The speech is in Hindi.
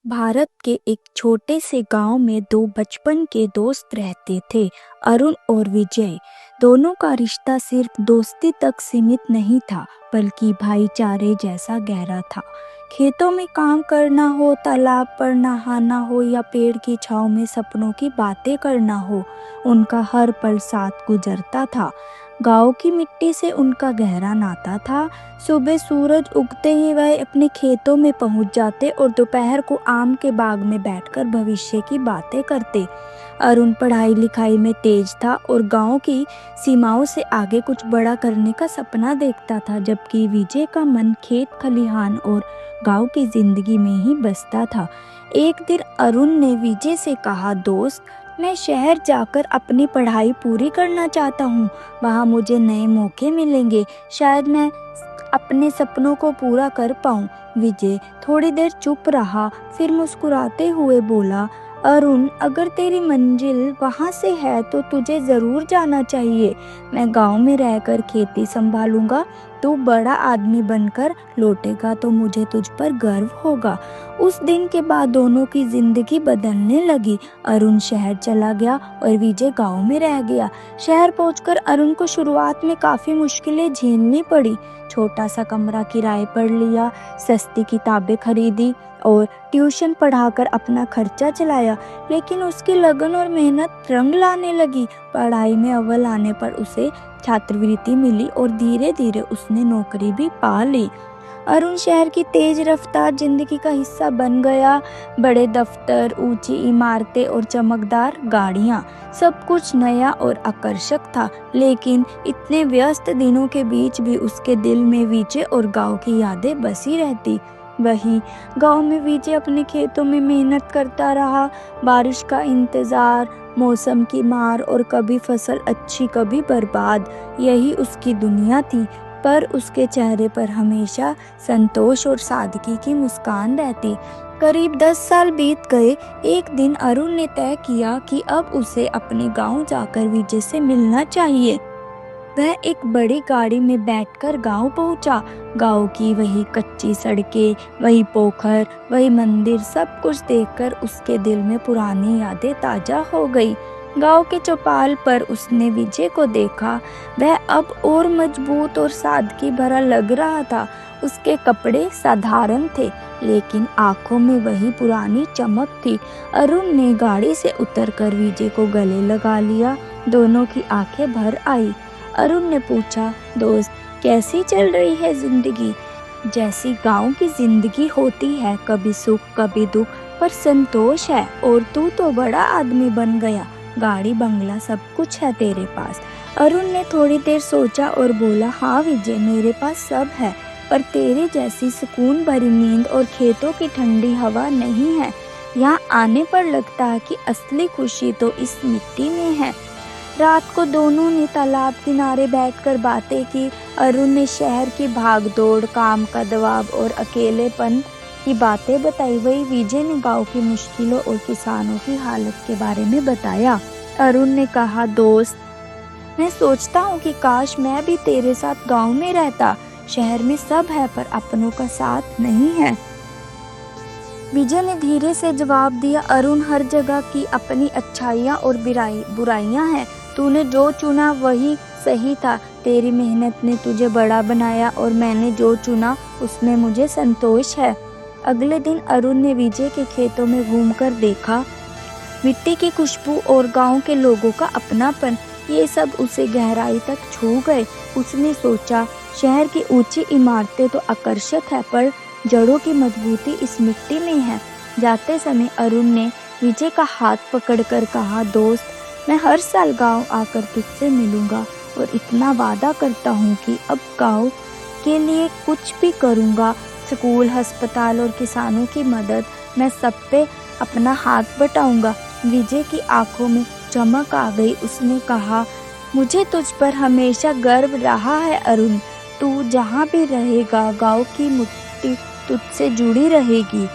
भारत के एक छोटे से गांव में दो बचपन के दोस्त रहते थे, अरुण और विजय। दोनों का रिश्ता सिर्फ दोस्ती तक सीमित नहीं था, बल्कि भाईचारे जैसा गहरा था। खेतों में काम करना हो, तालाब पर नहाना हो या पेड़ की छांव में सपनों की बातें करना हो, उनका हर पल साथ गुजरता था। गांव की मिट्टी से उनका गहरा नाता था। सुबह सूरज उगते ही वह अपने खेतों में पहुंच जाते और दोपहर को आम के बाग में बैठकर भविष्य की बातें करते। अरुण पढ़ाई लिखाई में तेज था और गांव की सीमाओं से आगे कुछ बड़ा करने का सपना देखता था, जबकि विजय का मन खेत खलिहान और गांव की जिंदगी में ही बसता था। एक दिन अरुण ने विजय से कहा, दोस्त, मैं शहर जाकर अपनी पढ़ाई पूरी करना चाहता हूँ। वहाँ मुझे नए मौके मिलेंगे, शायद मैं अपने सपनों को पूरा कर पाऊँ। विजय थोड़ी देर चुप रहा, फिर मुस्कुराते हुए बोला, अरुण, अगर तेरी मंजिल वहाँ से है तो तुझे ज़रूर जाना चाहिए। मैं गांव में रहकर खेती संभालूंगा। तू बड़ा आदमी बनकर लौटेगा तो मुझे तुझ पर गर्व होगा। उस दिन के बाद दोनों की जिंदगी बदलने लगी। अरुण शहर चला गया और विजय गांव में रह गया। शहर पहुंचकर अरुण को शुरुआत में काफ़ी मुश्किलें झेलनी पड़ी। छोटा सा कमरा किराए पर लिया, सस्ती किताबें खरीदी और ट्यूशन पढ़ाकर अपना खर्चा चलाया, लेकिन उसकी लगन और मेहनत रंग लाने लगी। पढ़ाई में अव्वल आने पर उसे छात्रवृत्ति मिली और धीरे धीरे उसने नौकरी भी पा ली। अरुण शहर की तेज रफ्तार जिंदगी का हिस्सा बन गया। बड़े दफ्तर, ऊंची इमारतें और चमकदार गाड़ियां, सब कुछ नया और आकर्षक था। लेकिन इतने व्यस्त दिनों के बीच भी उसके दिल में विजय और गांव की यादें बसी रहती। वहीं गांव में विजय अपने खेतों में मेहनत करता रहा। बारिश का इंतजार, मौसम की मार और कभी फसल अच्छी कभी बर्बाद, यही उसकी दुनिया थी। पर उसके चेहरे पर हमेशा संतोष और सादगी की मुस्कान रहती। करीब 10 साल बीत गए। एक दिन अरुण ने तय किया कि अब उसे अपने गांव जाकर विजय से मिलना चाहिए। वह एक बड़ी गाड़ी में बैठकर गांव पहुंचा। गांव की वही कच्ची सड़कें, वही पोखर, वही मंदिर, सब कुछ देखकर उसके दिल में पुरानी यादें ताजा हो गई। गांव के चौपाल पर उसने विजय को देखा। वह अब और मजबूत और सादगी भरा लग रहा था। उसके कपड़े साधारण थे, लेकिन आंखों में वही पुरानी चमक थी। अरुण ने गाड़ी से उतरकर विजय को गले लगा लिया। दोनों की आंखें भर आई। अरुण ने पूछा, दोस्त, कैसी चल रही है जिंदगी? जैसी गांव की जिंदगी होती है, कभी सुख कभी दुख, पर संतोष है। और तू तो बड़ा आदमी बन गया, गाड़ी बंगला सब कुछ है तेरे पास। अरुण ने थोड़ी देर सोचा और बोला, हाँ विजय, मेरे पास सब है, पर तेरे जैसी सुकून भरी नींद और खेतों की ठंडी हवा नहीं है। यहाँ आने पर लगता है कि असली खुशी तो इस मिट्टी में है। रात को दोनों ने तालाब किनारे बैठकर बातें की। अरुण ने शहर की भागदौड़, काम का दबाव और अकेलेपन की बातें बताई। वही विजय ने गांव की मुश्किलों और किसानों की हालत के बारे में बताया। अरुण ने कहा, दोस्त, मैं सोचता हूँ कि काश मैं भी तेरे साथ गांव में रहता। शहर में सब है पर अपनों का साथ नहीं है। विजय ने धीरे से जवाब दिया, अरुण, हर जगह की अपनी अच्छाइयाँ और बुराइयाँ हैं। तूने जो चुना वही सही था। तेरी मेहनत ने तुझे बड़ा बनाया और मैंने जो चुना उसमें मुझे संतोष है। अगले दिन अरुण ने विजय के खेतों में घूमकर देखा। मिट्टी की खुशबू और गांव के लोगों का अपनापन, ये सब उसे गहराई तक छू गए। उसने सोचा, शहर की ऊंची इमारतें तो आकर्षक है, पर जड़ों की मजबूती इस मिट्टी में है। जाते समय अरुण ने विजय का हाथ पकड़कर कहा, दोस्त, मैं हर साल गांव आकर तुझसे मिलूंगा और इतना वादा करता हूँ कि अब गांव के लिए कुछ भी करूँगा। स्कूल, अस्पताल और किसानों की मदद, मैं सब पे अपना हाथ बटाऊंगा। विजय की आंखों में चमक आ गई। उसने कहा, मुझे तुझ पर हमेशा गर्व रहा है अरुण। तू जहाँ भी रहेगा गांव की मिट्टी तुझसे जुड़ी रहेगी।